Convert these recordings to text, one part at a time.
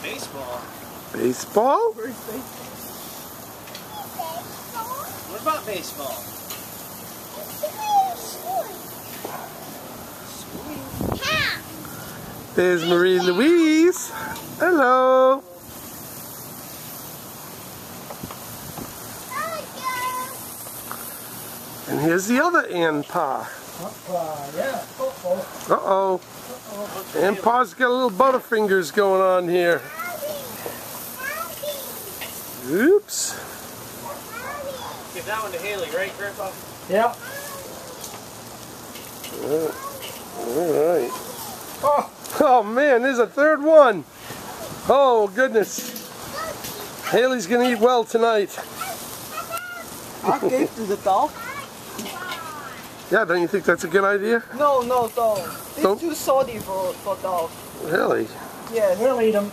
Baseball? Baseball? Where's baseball? What about baseball? There's Marie Louise. Hello. And here's the other Ann Pa. Yeah. Uh-oh. Ann Pa's got a little butterfingers going on here. Oops. Give that one to Haley, right, Grandpa? Yeah. Alright. Oh man, there's a third one. Oh goodness. Haley's gonna eat well tonight. I gave to the dog. Yeah, don't you think that's a good idea? No, dog. It's Don't- too salty for dog. Really? Yes. We'll eat them.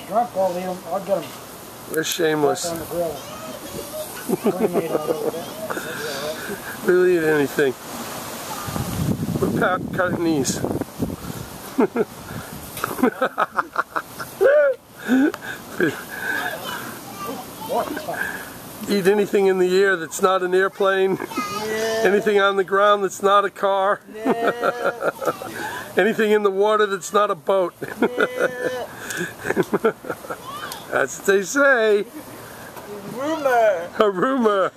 Grandpa will eat them. I'll get them. We're shameless. On the grill. Cremate all over there. We'll eat anything. We're cutting these. Eat anything in the air that's not an airplane. Yeah. Anything on the ground that's not a car. Yeah. Anything in the water that's not a boat. Yeah. That's what they say. Rumor. A rumor.